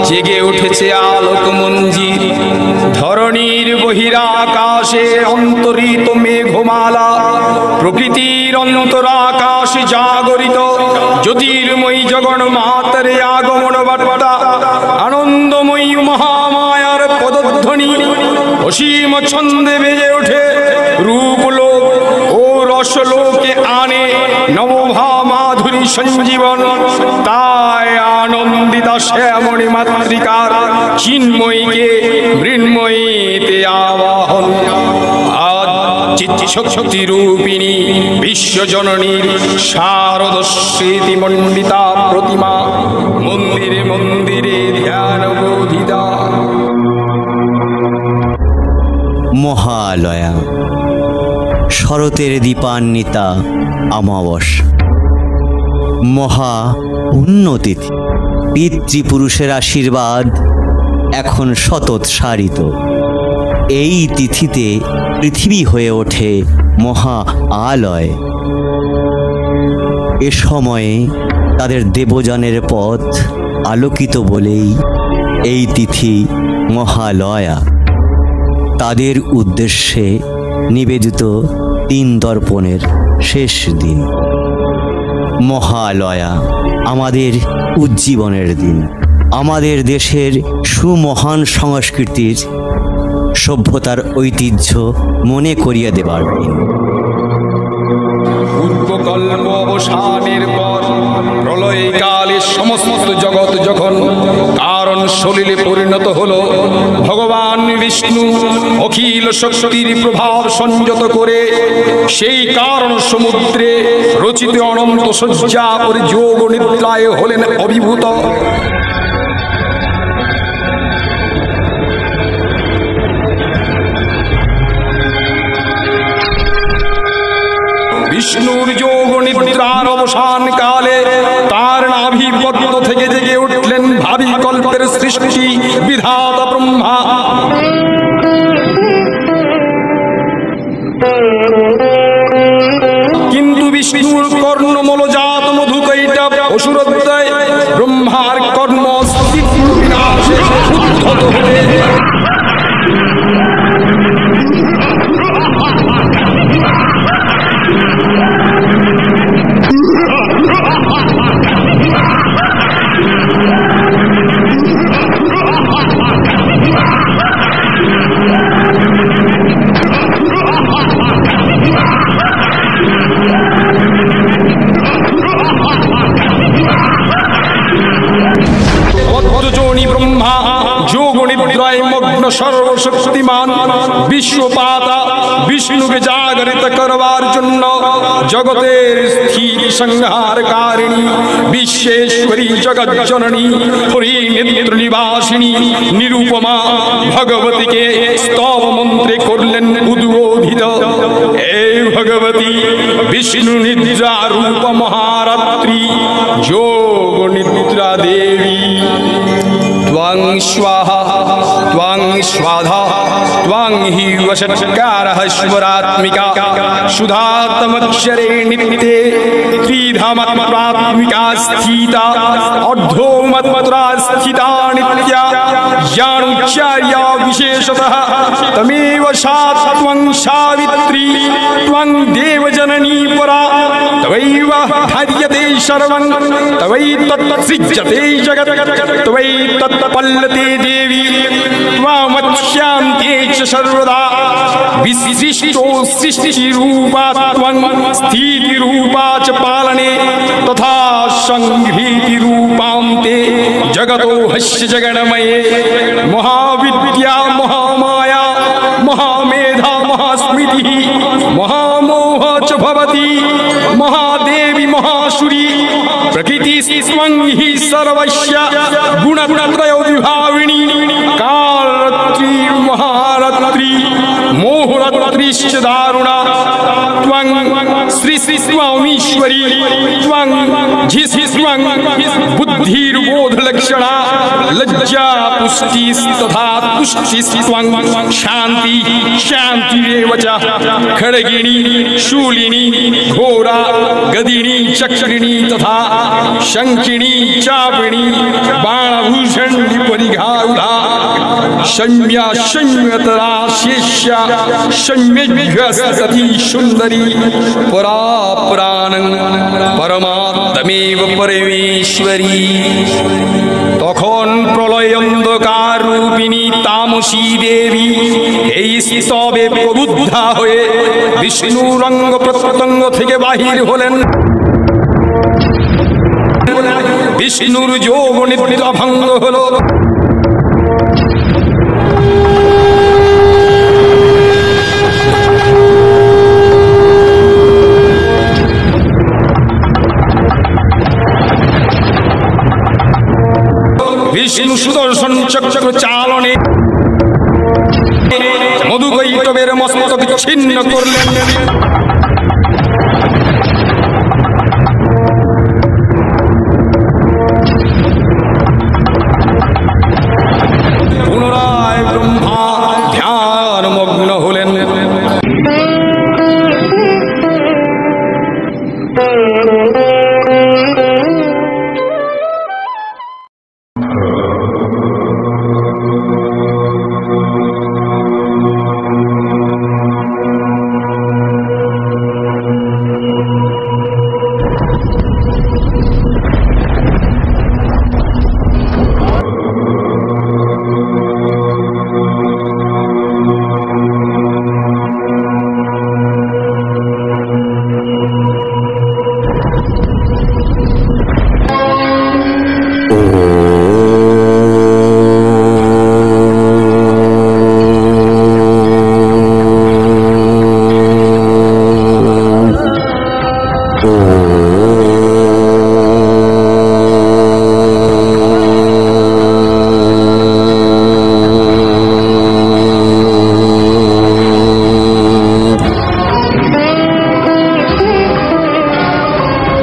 জেগে উঠেছে আলোক মঞ্জির। ধরণীর বহিরাকাশে অন্তরিত মেঘমালা, প্রকৃতির অন্তরাকাশে জাগরিত জ্যোতির্ময়ী জগন্মাতার আগমন বার্তা। আনন্দময়ী মহামায়ার পদধ্বনি অসীম ছন্দে বেজে ওঠে, রূপলোক ও রসলোকে আনে নবভা মাধুরী সঞ্জীবন। তাই আনন্দিতা শ্যামণী মাতৃকার চিন্ময়ীকে মৃন্ময়ীতে আবাহন। আজ চিত্তশক্তি রূপিণী বিশ্বজননীর শারদ স্মৃতিমণ্ডিতা প্রতিমা মন্দিরে মন্দিরে ধ্যান বোধিতা। মহালয়া, শরতের দীপান্বিতা অমাবস্যা, মহা পুণ্যতিথি। পিতৃপুরুষের আশীর্বাদ এখন শতৎসারিত। এই তিথিতে পৃথিবী হয়ে ওঠে মহা আলয়। এ সময়ে তাদের দেবযানের পথ আলোকিত বলেই এই তিথি মহালয়া। তাদের উদ্দেশ্যে নিবেদিত তিন দর্পণের শেষ দিন। মহালয়া আমাদের উজ্জীবনের দিন, আমাদের দেশের সুমহান সংস্কৃতির সভ্যতার ঐতিহ্য মনে করিয়ে দেবার দিন। পূর্বকল্প অবসানের পর প্রলয়কালে সমস্ত জগৎ যখন কারণ সলিলে পরিণত হলো, ভগবান বিষ্ণু অখিল শক্তির প্রভাব সংযত করে সেই কারণ সমুদ্রে রচিত অনন্ত শয্যা পরে যোগ নিদ্রায় হলেন অভিভূত। বিষ্ণুর যোগ নিদ্রার অবসান কালে তার নাভিপদ্ম থেকে জেগে উঠলেন ভাবি কল্পের সৃষ্টি বিধাতা ব্রহ্মা। কিন্তু বিষ্ণুর কর্ণমূলজাত মধুকৈটা অসুরোদয় ব্রহ্মার কর্ম বিনাশে উদ্ধত হতে সর্বশক্তিমান বিশ্বপাতা বিষ্ণুকে জাগরিত করবার জন্য জগতের স্থিতি সংহারকারিণী বিশ্বেশ্বরী জগজ্জননী হরিনেত্র নিবাসিনী নিরুপমা ভগবতীকে স্তব মন্ত্রে করলেন উদ্বোধিত। এই ভগবতী বিষ্ণু নিদ্রা রূপ মহারাত্রি যোগ নিদ্রা দেবী। त्वं स्वाहा त्वं स्वाधा त्वं हि वषट्कारः स्वरात्मिका सुधातमक्षरे नित्ये त्रिधामात्मिका स्थिता अर्धोमत्रा स्थिता नित्या ज्ञानोच्चार्या विशेषतः तमेव सा त्वं सावित्री त्वं देवजननी परा। तवैव धार्यते सर्वं तवैतत्सृज्यते जगत् तवैतत्पल्लते देवी त्वामत्स्यान्ते च सर्वदा। विशिष्टो सृष्टिरूपा त्वं स्थितिरूपा च पालने तथा संहृतिरूपां ते जगतो हस्य जगन्मये। महाविद्या महामाया महामेधा महास्मृतिः महामोह च भवति महादेवी महासुरी। प्रकृतिस्त्वं हि सर्वस्य गुणत्रयो विभाविनी कालरात्रि महारात्रि मोहरात्रिश्च दारुणा। त्वं श्रीस्त्वमीश्वरी त्वं झिस्त्वं बुद्धिर्बोधलक्षणा लज्जा पुष्टिस्तथा तुष्टिस्त्वं शांति शांतिरेव च खड्गिणी शूलिनी घोरा गदिनी चक्रिणी तथा शंखिनी चापिणी बाणभूषण परिघाउला शम्या शम्यतरा शेष्या शम्यज्ञस्तती सुंदरी परा प्राणं परमात्मेव परमेश्वरी। তখন প্রলয় অন্ধকার রূপিণী তামসী দেবী এই স্তবে প্রবুদ্ধা হয়ে বিষ্ণুর অঙ্গ প্রত্যঙ্গ থেকে বাহির হলেন। বিষ্ণুর যোগ নিদ্রা ভঙ্গ হল। বিষ্ণু সুদর্শন চক্র চালনে মধুকৈটবের মস্তক ছিন্ন করলেন। পুনরায় ব্রহ্মা ধ্যান মগ্ন হলেন।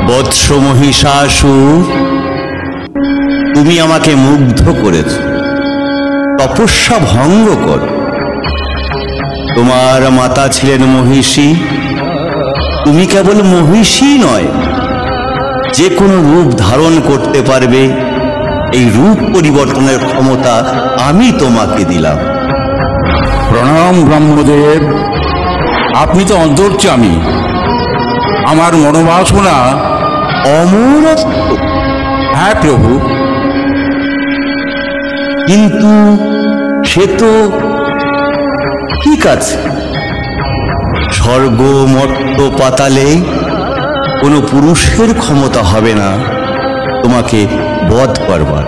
বৎস মহিষাসুর, তুমি আমাকে মুগ্ধ করেছ, তপস্যা ভঙ্গ কর। তোমার মাতা ছিলেন মহিষী, তুমি কেবল মহিষী নয়, যে কোনো রূপ ধারণ করতে পারবে, এই রূপ পরিবর্তনের ক্ষমতা আমি তোমাকে দিলাম। প্রণাম ব্রহ্মদেব, আপনি তো অন্তর্যামী। আমার মনোবাসনা অমরত্ব। হ্যাঁ প্রভু, কিন্তু সে তো ঠিক আছে, স্বর্গ মর্ত পাতালে কোনো পুরুষের ক্ষমতা হবে না তোমাকে বধ করবার।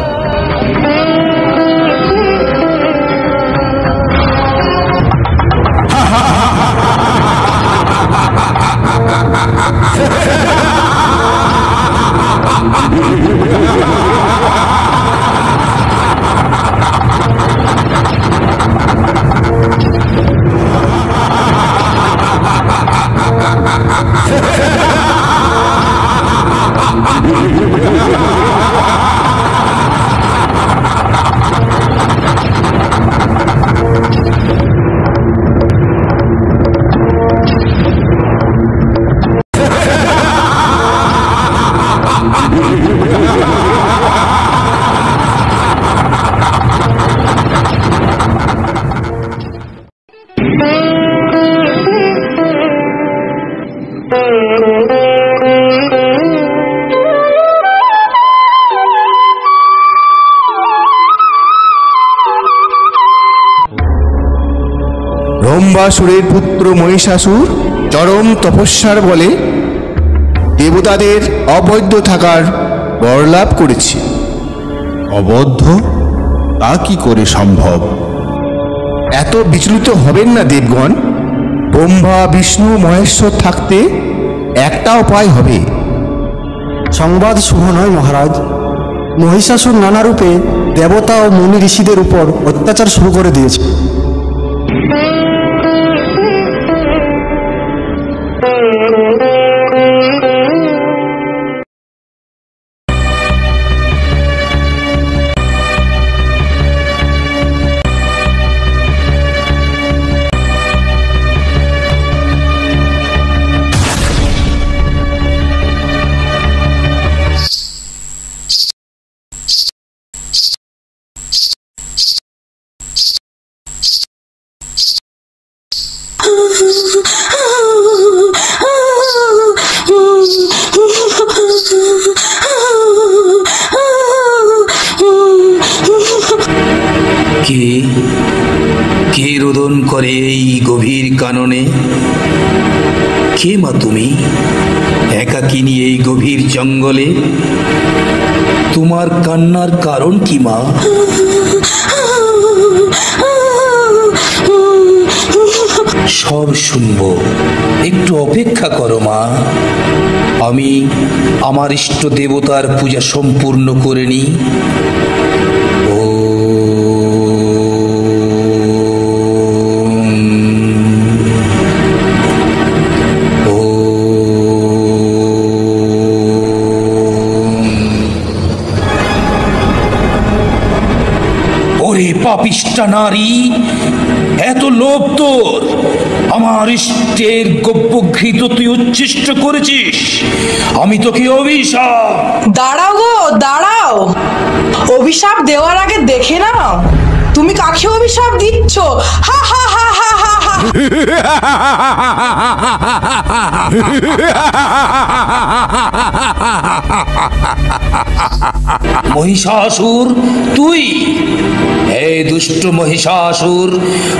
ব্রহ্মাসুরের পুত্র মহিষাসুর চরম তপস্যার বলে দেবতাদের অবৈধ থাকার বর লাভ করেছে। অবদ্ধ? তা কি করে সম্ভব? এত বিচলিত হবেন না দেবগণ। ব্রহ্মা বিষ্ণু মহেশ্বর থাকতে একটা উপায় হবে। সংবাদ শুভ নয় মহারাজ। মহিষাসুর নানা রূপে দেবতা ও মুনি ঋষিদের উপর অত্যাচার শুরু করে দিয়েছে। কে রোদন করে এই গভীর কাননে? কে মা তুমি, একাকিনী এই গভীর জঙ্গলে? তোমার কান্নার কারণ কি মা? সব শুনবো, একটু অপেক্ষা করো মা। আমি আমার ইষ্ট দেবতার পূজা সম্পূর্ণ করে নিই। পাপিষ্টা নারী, এত লোভ তোর! আমার ইষ্টের গব্যঘৃত তুই উচ্ছিষ্ট করেছিস। আমি তোকে অভিশাপ। দাঁড়াও গো, দাঁড়াও। অভিশাপ দেওয়ার আগে দেখে নাও তুমি কাকে অভিশাপ দিচ্ছ। হা হা হা হা হা হা। মহিষাসুর, তুই? হে দুষ্ট মহিষাসুর,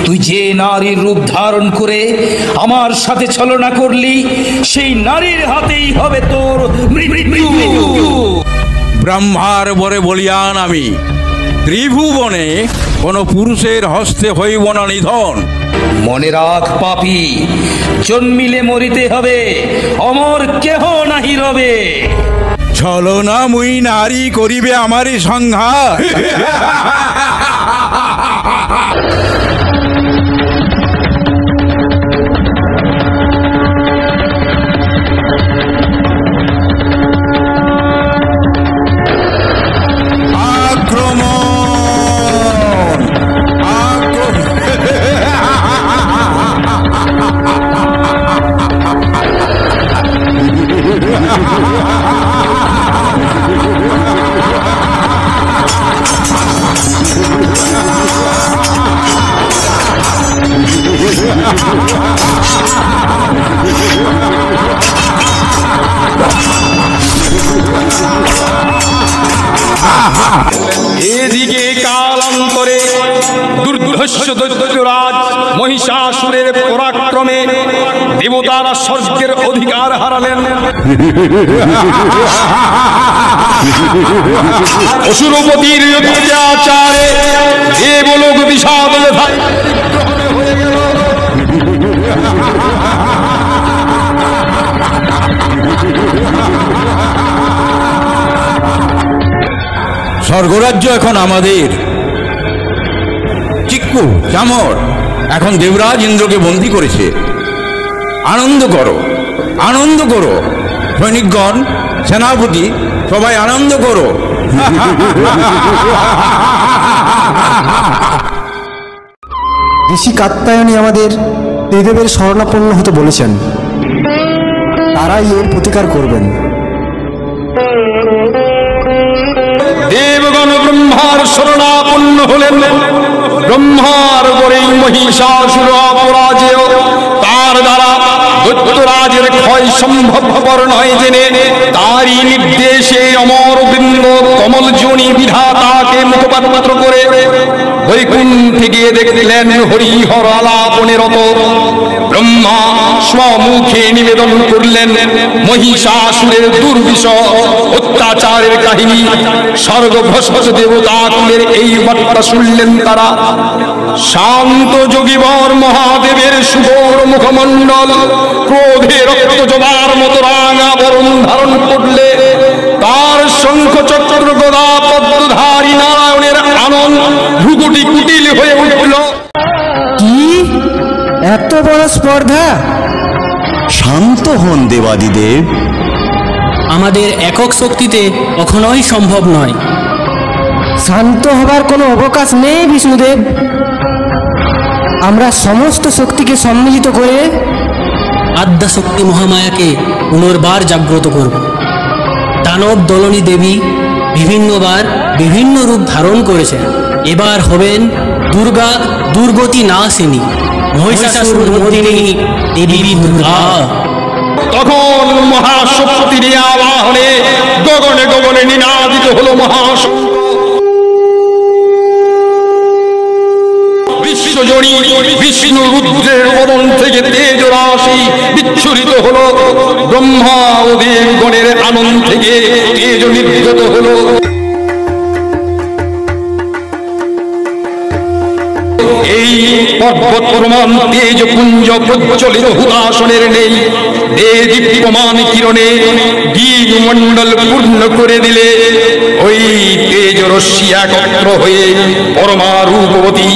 তুই যে নারীর রূপ ধারণ করে আমার সাথে ছলনা করলি, সেই নারীর হাতেই হবে তোর মৃত্যু। ব্রহ্মার বরে বলিয়ান আমি, ত্রিভুবনে কোন পুরুষের হস্তে হইব না নিধন। মনে রাখ পাপী, জন্মিলে মরিতে হবে, অমর কেহ নাহি রবে। ছলনা মুই নারী করিবে আমারই সংহার। এদিকে কালান্তরে দুর্ধর্ষ দৈত্যরাজ মহিষাসুরের পরাক্রমে দেবতারা স্বর্গের অধিকার হারালেন। অসুরপতির অত্যাচারে দেবলোক বিষাদ হয়ে গেল। স্বর্গরাজ্য এখন আমাদের। চিক্কু, চামর এখন দেবরাজ ইন্দ্রকে বন্দী করেছে। আনন্দ করো, আনন্দ করো সৈনিকগণ, সেনাপতি, সবাই আনন্দ করো। ঋষি কাত্যায়নী আমাদের ত্রিদেবের শরণাপন্ন হতে বলেছেন, তারাই এর প্রতিকার করবেন। দেবগণ ব্রহ্মার শরণাপন্ন হলেন। ব্রহ্মার বরেই মহিষাসুর অপরাজেয়, তার দ্বারা দৈত্যরাজের ক্ষয় সম্ভবপর নয় জেনে তারই নির্দেশে অমরবৃন্দ কমলজনী বিধাতাকে মুখপাত্র করে বৈকুণ্ঠে গিয়ে দেখলেন হরিহর আলাপনে রত। ব্রহ্মা স্বমুখে নিবেদন করলেন মহিষাসুরের দুর্বিষহ অত্যাচারের কাহিনী। স্বর্গভ্রষ্ট দেবতাকুলের এই বার্তা শুনলেন তারা। শান্ত যোগীবর মহাদেবের সুবর মুখমণ্ডল ক্রোধে রক্ত জবার মতো রাঙা বরণ ধারণ করলে তার শঙ্খ চক্র গদা পদ্মধারী নারায়ণের আনন্দ ভ্রুকুটি কুটিল হয়ে উঠল। কি এত বড় স্পর্ধা! শান্ত হন দেবাদিদেব। আমাদের একক শক্তিতে কখনোই সম্ভব নয়। শান্ত হবার কোনো অবকাশ নেই বিষ্ণুদেব। আমরা সমস্ত শক্তিকে সম্মিলিত করে আদ্যাশক্তি মহামায়াকে পুনর্বার জাগ্রত করব। দানব দলনী দেবী বিভিন্নবার বিভিন্ন রূপ ধারণ করেছেন। এবার হবেন দুর্গা দুর্গতি নাশিনী। মহিষাসুর মর্দিনী দেবী দুর্গা। তখন মহাশক্তির আবাহনে গগনে গগনে নিনাদিত হলো মহাশঙ্খ। বিশ্বজনী বিষ্ণু রুদ্রের বদন থেকে তেজ রাশি বিচ্ছুরিত হলো। ব্রহ্মা ও দেবগণের আনন্দ থেকে তেজ নির্গত হলো। এই পর্বত প্রমাণ তেজ পুঞ্জ প্রজ্বলিত হুতাসনের নেই দীপ্যমান কিরণে গীত মণ্ডল পূর্ণ করে দিলে ওই তেজ রশ্মি একত্র হয়ে পরমা রূপবতী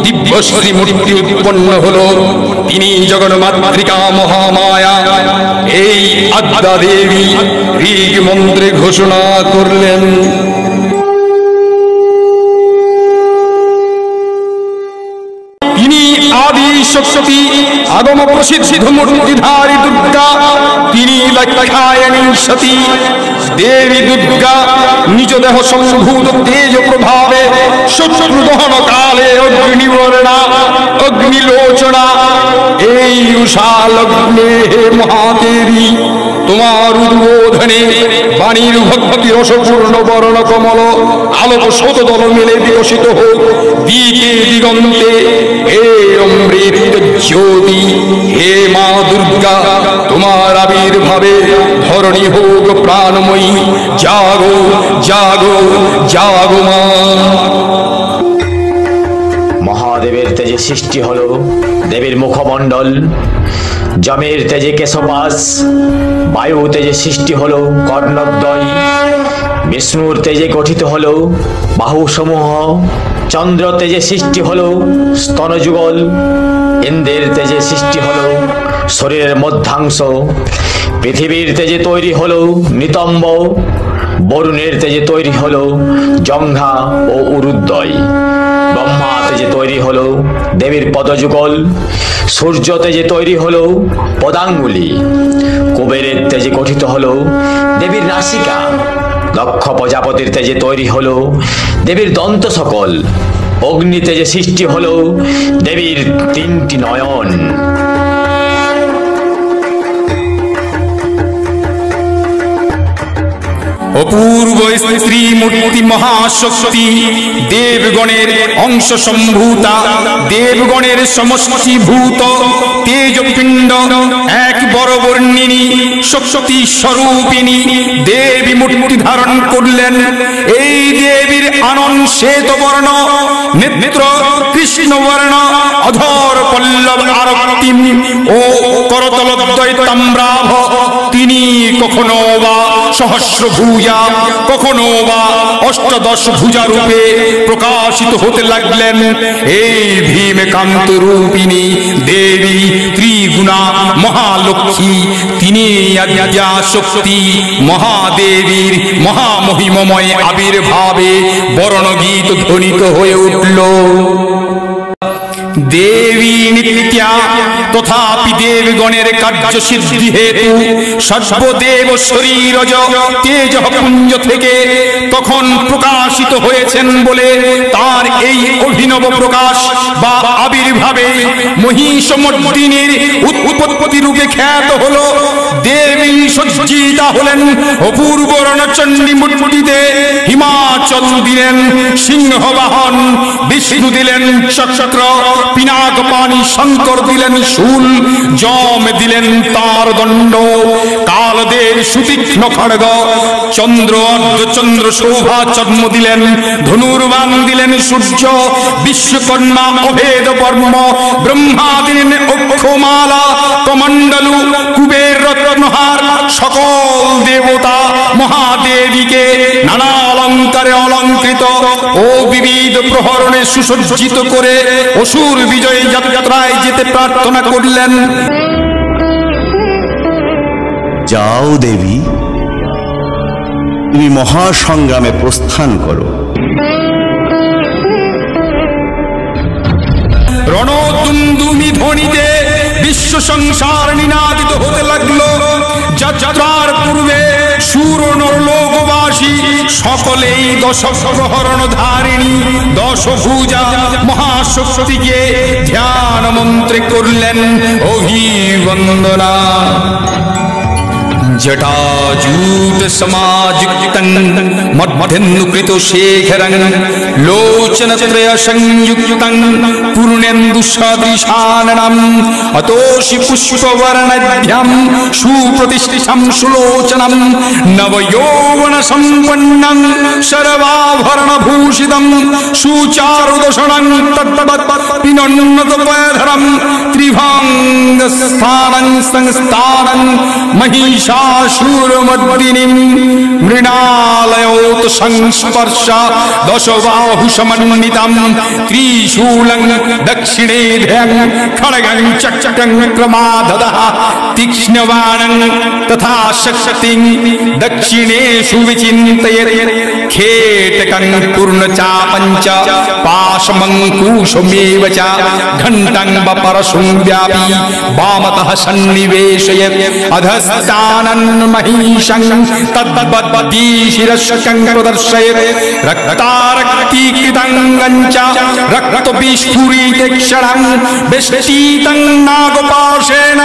দিব্যশ্রী মূর্তি উৎপন্ন হলো। তিনি জগন্মাতৃকা মহামায়া। এই আদ্যা দেবী ঋগ মন্ত্রে ঘোষণা করলেন, আদি শক্তি আগম প্রসিদ্ধ মূর্তিধারী দুর্গা। তিনি লক্ষায়নী সতী দেবী দুর্গা নিজ দেহ সম্ভূত তেজ প্রভাবে শত্রু দহন কালে অগ্নিবর্ণা অগ্নিলোচনা। এই উষা লগ্নে হে মহাদেবী তোমার উদ্বোধনে বাণীর ভক্তি রসপূর্ণ বর্ণ কমল আলোক শতদল মিলে বিকশিত হোক দিকে দিগন্তে। হে অমৃত জ্যোতি হে মা দুর্গা তোমার আবির্ভাবে ধরণী হোক প্রাণময়ী। জাগো জাগো জাগো মা। মহাদেবের তেজে সৃষ্টি হলো দেবীর মুখমণ্ডল। যমের তেজে কেশপাশ, বায়ু তেজে সৃষ্টি হলো কর্ণদ্বয়। বিষ্ণুর তেজে গঠিত হলো বাহু সমূহ। চন্দ্র তেজে সৃষ্টি হলো স্তনযুগল। ইন্দ্রের তেজে সৃষ্টি হলো শরীরের মধ্যাংশ। পৃথিবীর তেজে তৈরি হলো নিতম্ব। বরুণের তেজে তৈরি হলো জঙ্ঘা ও উরুদ্বয়। ব্রহ্মা তেজে তৈরি হলো দেবীর পদযুগল। সূর্য তেজে তৈরি হলো পদাঙ্গুলি। কুবেরের তেজে গঠিত হলো দেবীর নাসিকা। দক্ষ প্রজাপতির তেজে তৈরি হলো দেবীর দন্ত সকল। অগ্নি তেজে সৃষ্টি হলো দেবীর 3টি নয়ন। অপূর্ব স্ত্রী মূর্তি মহাশক্তি দেবগণের অংশ সম্ভূতা। দেবগণের সমষ্টিভূত তেজপিণ্ড এক বড় বর্ণিনী শক্তি স্বরূপিণী দেবী মূর্তি ধারণ করলেন। এই দেবীর আনন্দ শ্বেত বর্ণ, নেত্র কৃষ্ণ বর্ণ, অধর পল্লব আরক্তিম ও করতলদ্বয় তাম্রাভ। তিনি কখনো বা সহস্র ভুজা, কখনো বা অষ্টাদশ ভুজা রূপে প্রকাশিত হতে লাগলেন। এই ভীমকান্ত রূপিণী দেবী ত্রিগুণা মহালক্ষ্মী। তিনি আদ্যা শক্তি মহাদেবীর মহামহিমময় আবির্ভাবে বর্ণগীত ধ্বনিত হয়ে উঠল। দেবী নিত্যা তথাপি দেবগণের কার্য সিদ্ধি হেতু সর্বদেব শরীরজ তেজ পুঞ্জ থেকে তখন প্রকাশিত হয়েছেন বলে তার এই অভিনব প্রকাশ বা আবির্ভাবে মহিষমর্দিনীর উৎপত্তি রূপে খ্যাত হল। দেবী সজ্জিতা হলেন অপূর্ব রণচণ্ডী মূর্তিতে। হিমাচল দিলেন সিংহবাহন, বিষ্ণু দিলেন চক্র, পিনাক পানি শঙ্কর দিলেন শূল, যম দিলেন তার দণ্ড, কালদেব সুতীক্ষ্ণ খড়গ, চন্দ্র অর্ধচন্দ্র শোভা চর্ম দিলেন, ধনুর্বাণ দিলেন সূর্য, বিশ্বকর্মা অভেদ বর্ম, ব্রহ্মা দিলেন অক্ষমালা কমণ্ডলু, কুবের রত্নহার। সকল দেবতা মহাদেবীকে নানা অলঙ্কারে অলঙ্কৃত ও বিবিধ প্রহরণে সুসজ্জিত করে অসুর বিজয়ী যাত্রায় যেতে প্রার্থনা করলেন। যাও দেবী, তুমি মহাসংগ্রামে প্রস্থান করো। রণদুন্দুমি ধ্বনিতে বিশ্ব সংসার নিনাদিত হতে লাগলো। যাত্রার পূর্বে সুর নরলোকবাসী সকলেই দশ প্রহরণ ধারিণী দশভুজা মহাশক্তিকে ধ্যান মন্ত্রে করলেন অভিবন্দনা। जटाजूट समायुक्तं मध्येन्दुकृत शेखरं लोचनत्रय संयुक्तं पूर्णेन्दु सदृशाननम् अतोषि पुष्पवर्णभ्यं सुप्रतिष्ठितं सुलोचनं नवयौवन संपन्नं सर्वाभरणभूषितं सुचारुदशनं तद्वत्पिनोन्नतपयधरं त्रिभङ्गस्थानं संस्थानं महिषासुरमर्दिनीं मृणालयोत संस्पर्श दशबाहुसमन्वितं त्रिशूलं दक्षिणे ध्यं खड्गं चक्रं क्रमाददः तीक्ष्णबाणं तथा शक्तिं दक्षिणेषु विचिन्तयेत् खेटकं पूर्णचापं च पाशमङ्कुशमेव च घण्टं वपरशुं व्यापी वामतः सन्निवेशयेत् अधस्तानं महिषं तद्वद्दीशिरस्कं प्रदर्शयेत् रक्तारक्तीकृतं च रक्तविस्फुरितक्षणं वेष्टितं नागपाशेन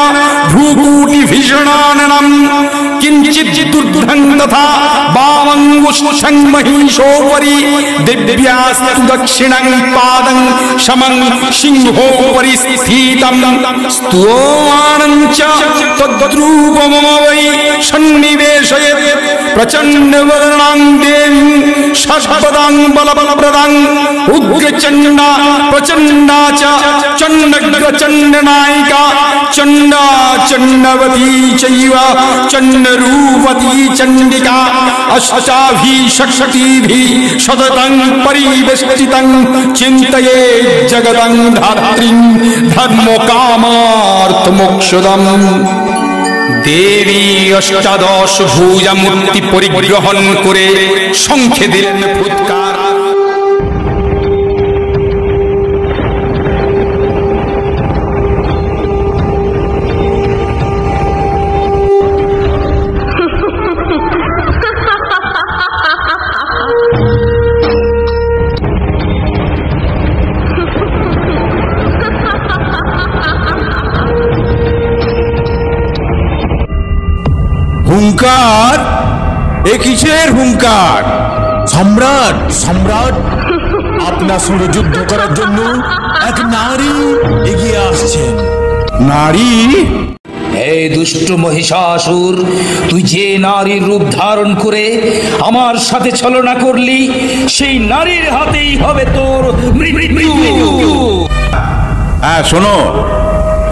भ्रूकूटिभीषणाननं किञ्चित् दुर्धं तथा वामङ्गुष्ठं महिषोपरि दिव्यास्तु दक्षिणं पादं समं सिंहोपरि स्थितं स्तुवानं च तद्रूपमवै सन्निवेशयेत् प्रचण्डवदनां देवीं षट्पदां बलप्रदां उग्रचण्डा प्रचण्डा च चण्डग्रचण्डनायिका चण्डा चण्डवती चैव चण्डरूपती चण्डिका अष्टाभिषक्तिभिः सततं परिवेष्टितं चिन्तये जगदं धात्रीं धर्मकामार्थमोक्षदम्। देवी अष्टादश भुजा मूर्ति परिग्रहण करे शंखे दिलेन फुৎকার। হুঙ্কার, এ কিসের হুঙ্কার? সম্রাট, সম্রাট, আপনার সঙ্গে যুদ্ধ করার জন্য এক নারী এগিয়ে আসছেন। নারী? হে দুষ্ট মহিষাসুর, তুই যে নারীর রূপ ধারণ করে আমার সাথে ছলনা করলি, সেই নারীর হাতেই হবে তোর মৃত্যু। হ্যাঁ, শোনো,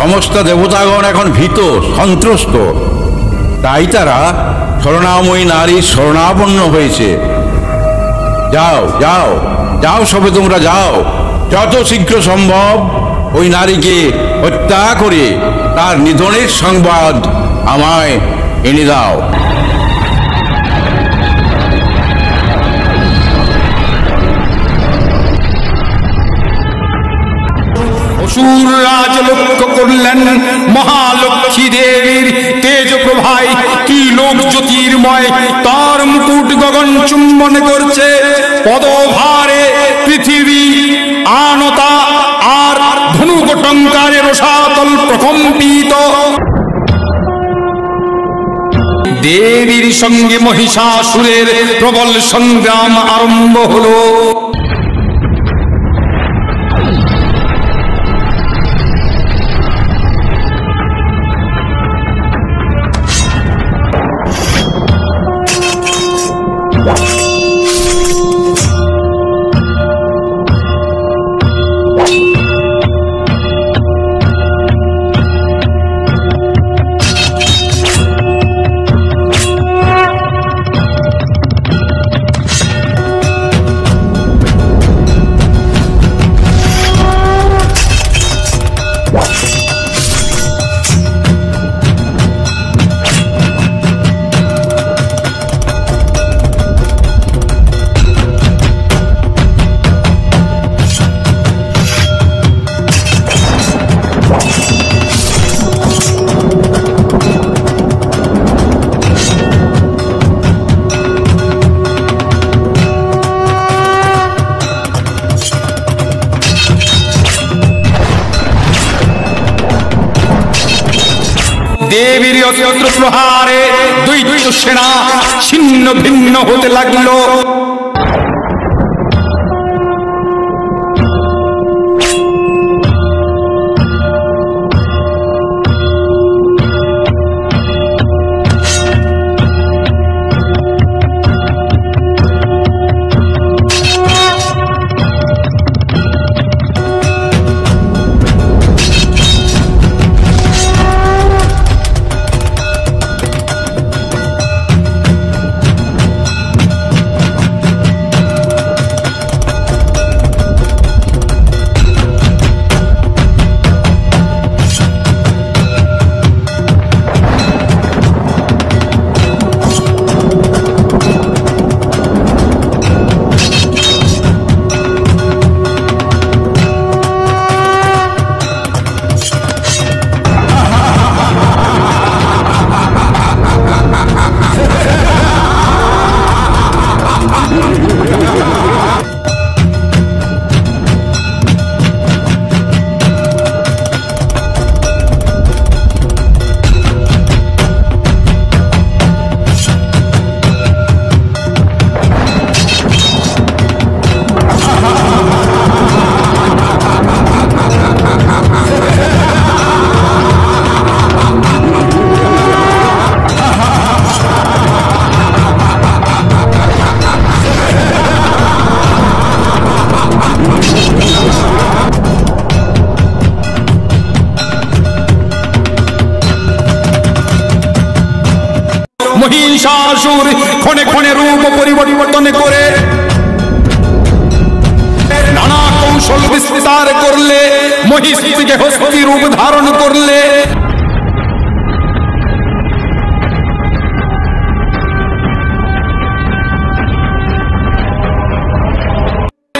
সমস্ত দেবতাগণ এখন ভীত সন্ত্রস্ত, তাই তারা শরণাময়ী নারীর শরণাপন্ন হয়েছে। যাও যাও যাও, সবে তোমরা যাও, যত শীঘ্র সম্ভব ওই নারীকে হত্যা করে তার নিধনের সংবাদ আমায় এনে দাও। অসুররাজ লক্ষ্য করলেন মহালক্ষ্মী দেবীর তেজ প্রভায় কি লোক জ্যোতির্ময়, তার মুকুট গগন চুম্বন করছে, পদভারে পৃথিবী আনতা আর ধনুকটঙ্কারে রসাতল প্রকম্পিত। দেবীর সঙ্গে মহিষাসুরের প্রবল সংগ্রাম আরম্ভ হলো। দেবীর অস্ত্র প্রহারে দৈত্য সেনা ছিন্ন ভিন্ন হতে লাগলো। মহিষাসুর ক্ষণে ক্ষণে রূপ পরিবর্তন করে নানা কৌশল বিস্তার করলে, মহিষ থেকে হস্তি রূপ ধারণ করলে।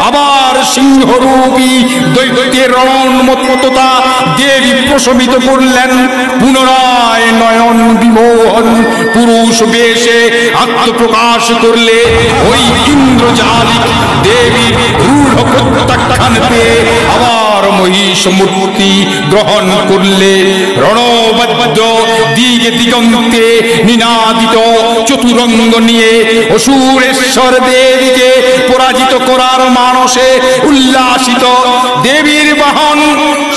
আবার সিংহরূপী দৈত্যের রণোন্মত্ততা দেবী প্রশমিত করলেন। পুনরায় নয়ন বিমোহন পুরুষ বেশে আত্মপ্রকাশ করলে ওই ইন্দ্রজালিক দেবী রূঢ় প্রত্যাখ্যান পেয়ে আবার মহিষ মূর্তি গ্রহণ করলে। রণবদ্ধ দিগে দিগন্তে নিনাদিত চতুরঙ্গ নিয়ে অসুরেশ্বর দেবীকে পরাজিত করার মানসে উল্লাসিত দেবীর বাহন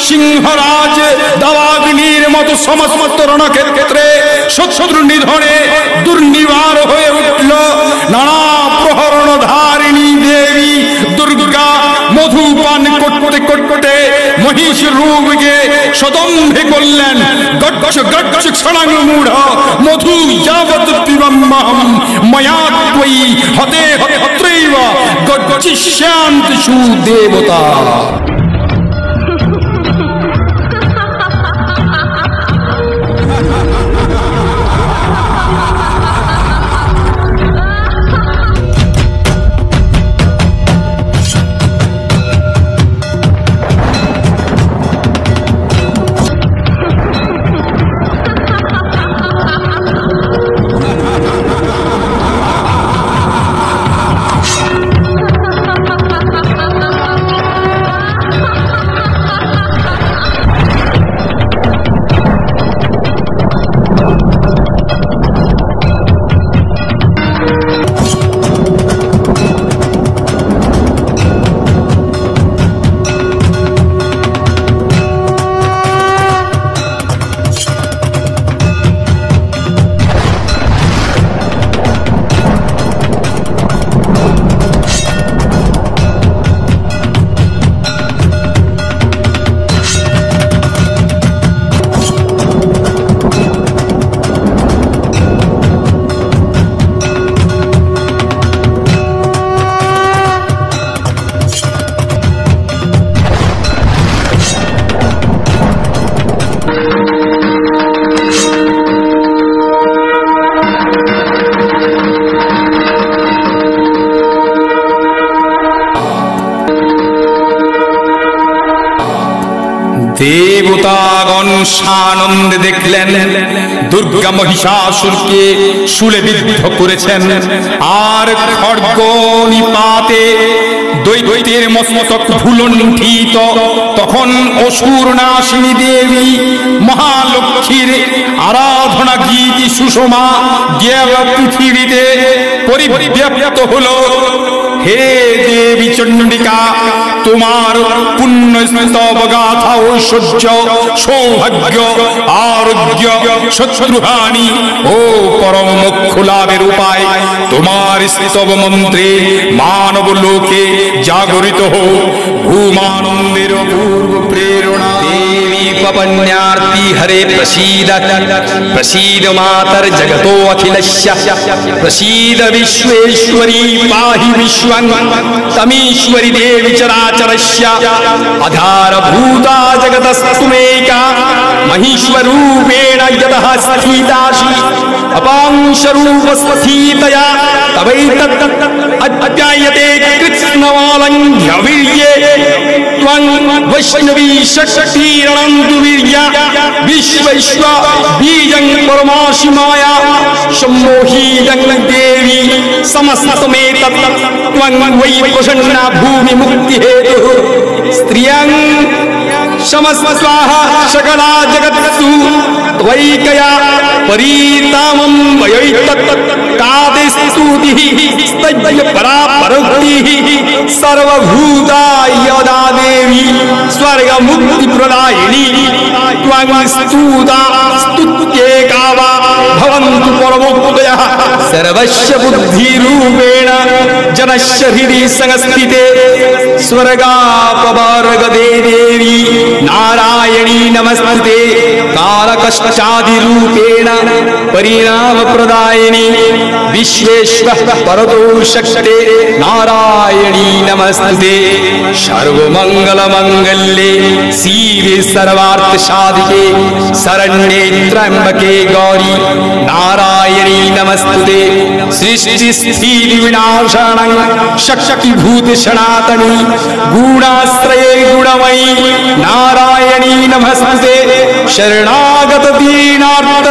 সিংহরাজ দাবাগ্নির মতো সমস্ত রণক্ষেত্রে শত্রু নিধনে দুর্নিবার হয়ে উঠল। নানা প্রহরণ ধারিণী দেবী দুর্গা মধুপান করতে করতে মহিষ রূপকে সদম্ভে করলেন। গচ্ছ গচ্ছ ক্ষণাং মূঢ় মধু যাবৎ পিবম্মহম ময়া ত্বয়ি হতে হত্রৈব গচ্ছিষ্যান্তি দেবতা। দেবতাগণ সানন্দে দেখলেন দুর্গা মহিষাসুরকে শূলে বিদ্ধ করেছেন, আর খড়গ নিপাতে দৈত্যের মস্তক ভুলণ্ঠিত। তখন অসুর নাশিনী দেবী মহালক্ষ্মীর আরাধনা গীত সুষমা গিয়ে পৃথিবীতে পরিব্যাপ্ত হলো। হে দেবী চণ্ডিকা, তোমার পুণ্য স্তব গাথা, ঐশ্বর্য, সৌভাগ্য, আরোগ্য, শত্রুহানি ও পরম মোক্ষ লাভের উপায় তোমার স্তব মন্ত্রে মানব লোকে জাগরিত হোক। ভূমানন্দের অপূর্ব প্রেরণা। দেবী পবন্যার্তি হরে প্রসীদ, প্রসীদ মাতর জগতো অখিলস্য, প্রসীদ বিশ্বেশ্বরী পাহি বিশ্বং তমীশ্বরী দেবী চরাচরস্য। আধারভূতা জগতস্তুমেকা মহীশ্বরূপেণ যতঃ স্থিতাসি, অপাংশরূপস্থিতয়া তবৈতৎ অধ্যায়তে কৃষ্ণমালঙ্ঘ্যवीर्ये त्वं वैष्णवी शक्तिरनन्तु वीर्या विश्वेश्व बीजं परमासि माया सम्मोहितं देवी समस्तमेतत् त्वं वै प्रसन्ना भूमि मुक्ति हेतुः स्त्रियं समस्वाहा सकला जगत्सु त्वैकया परीतामं वयैतत् कादिस्तुतिः स्तव्य परा परोक्तिः सर्वभूता यदा देवी स्वर्ग मुक्ति प्रदायिनी त्वं स्तुता स्तुत्येका वा भवन्तु परमोक्तयः सर्वस्य बुद्धिरूपेण जनस्य हृदि संस्थिते स्वर्गापवर्गदे देवी नारायणी नमस्ते कालकष्टादिरूपेण परिणाम प्रदायिनी विश्वेश्वर परतो शक्ते नारायणी नमस्ते सर्वमंगल मंगल्ये शिवे सर्वार्थ साधिके शरण्ये त्र्यंबके गौरी नारायणी नमस्ते सृष्टि स्थिति विनाशानं शक्ति भूत सनातनी गुणाश्रये गुणमयी नारायणी नमस्ते शरणागत दीनार्थ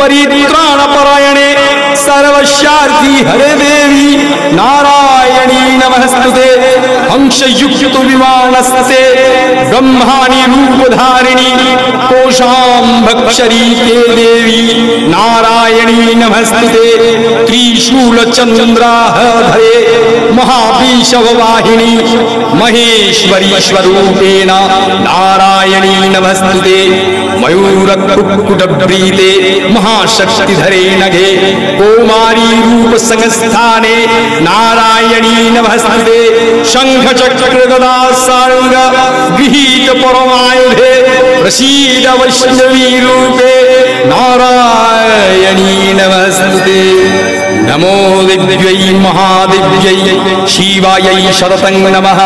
परित्राण परायणे सर्वशार्ति हरे देवी नारायणी नमस्ते हंसयुक्त विमानस्ते ब्रह्माणि रूपधारिणी कोशाम्भक्षरी के देवी नारायणी नमस्ते त्रिशूल चंद्राधरे महाविषवाहिनी महेश्वरी स्वरूपेण नारायणी नमस्ते मयूर कुक्कुटप्रीते महाशक्तिधरे नगे कौमारी रूप संस्थाने नारायणी नमस्ते शंख चक्र गदा सारंग गृहीत परमायुधे प्रसीद वैष्णवी रूपे नारायणी नमस्ते नमो दिव्यै महादिव्यै शिवायै शरतं नमः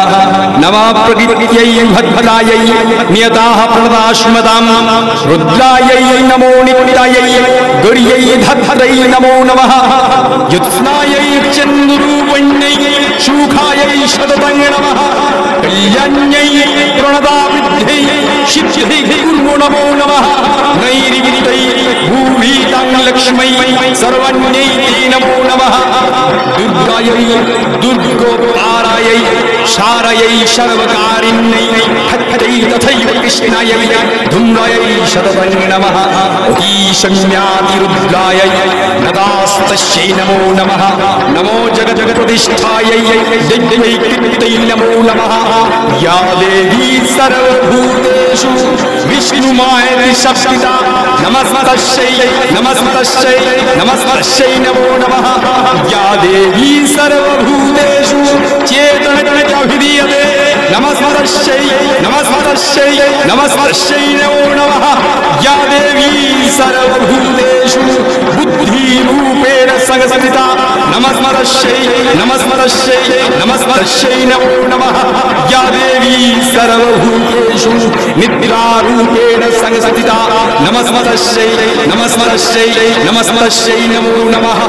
नमः प्रकृत्यै भद्रायै नियताः प्रणदाश्मतां रुद्रायै नमो नित्यायै गौर्यै धत्रै नमो नमः युत्स्नायै चन्द्रूपण्यै सुखायै शरतं नमः कल्याण्यै प्रणदाविद्यै सिद्धियै नमो नमः नैर्विदितै भूभीतां लक्ष्मै सर्वण्यै नमो नमः दुर्गायै दुर्गोपकारायै शारयै सर्वकारिण्यै ठक्कै तथैव कृष्णायै धूम्रायै शततं नमः ईशम्यातिरुद्रायै नदास्तस्यै नमो नमः नमो जगत्प्रतिष्ठायै दिव्यै कृत्यै नमो नमः या देवी सर्वभूतेषु विष्णुमायति शक्तिता नमस्तस्यै नमस्तस्यै नमस्तस्यै नमो नमः या देवी सर्वभूतेषु चेतनविधीयते नमस्तस्यै नमस्तस्यै नमस्तस्यै नमो नमः या देवी सर्वभूतेषु बुद्धिरूपेण संस्थिता नमस्तस्यै नमस्तस्यै नमस्तस्यै नमो नमः या देवी सर्वभूतेषु निद्रारूपेण संस्थिता नमस्मतस्यै नमस्मतस्यै नमस्मतस्यै नमो नमः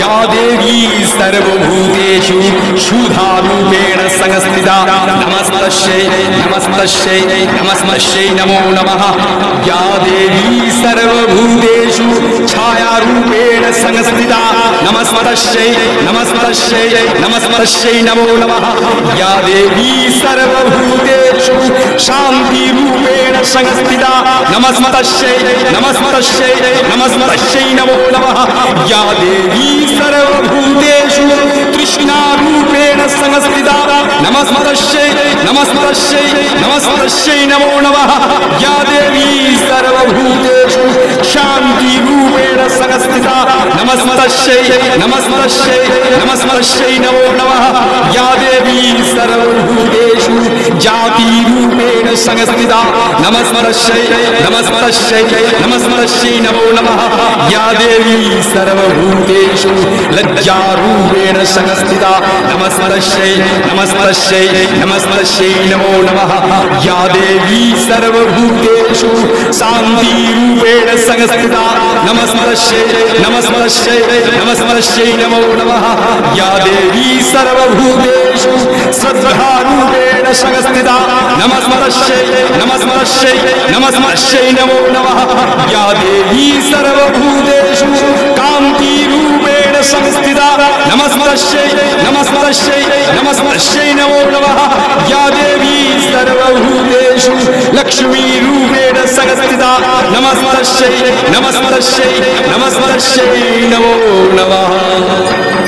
या देवी सर्वभूतेषु शुद्धारूपेण संस्थिता नमस्मतस्यै नमस्मतस्यै नमस्मतस्यै नमो नमः या देवी सर्वभूतेषु छायारूपेण संस्थिता नमस्मतस्यै नमस्मतस्यै नमस्मतस्यै नमो नमः या देवी सर्वभूतेषु शान्तिरूपेण संस्थिता नमस्मतस्यै नमस्मतस्यै नमस्मतस्यै नमो नमः या देवी सर्वभूतेषु तृष्णारूपेण संस्थिता नमस्मतस्यै नमस्मतस्यै नमस्मतस्यै नमो नमः या देवी सर्वभूतेषु शान्तिरूपेण संस्थिता नमस्मतस्यै नमस्मतस्यै नमस्मतस्यै नमो नमः या देवी सर्वभूतेषु जातिरूपेण संस्थिता नमस्मतस्यै नमस्मतस्यै नमस्मतस्यै नमो नमः या देवी सर्वभूतेषु लज्जारूपेण संस्थिता नमस्मतस्यै नमस्मतस्यै नमस्मतस्यै नमो नमः या देवी सर्वभूतेषु शान्तिरूपेण संस्थिता नमस्मतस्यै नमस्मतस्यै नमस्मतस्यै नमो नमः या देवी सर्वभूतेषु श्रद्धारूपेण संस्थिता नमस्मतस्यै नमस्मतस्यै नमस्मतस्यै नमो नमः या देवी सर्वभूतेषु कान्तिरूपेण संस्थिता नमस्मतस्यै नमस्मतस्यै नमस्मतस्यै नमो नमः या देवी सर्वभूतेषु लक्ष्मीरूपेण संस्थिता नमस्मतस्यै नमस्मतस्यै नमस्मतस्यै नमो नमः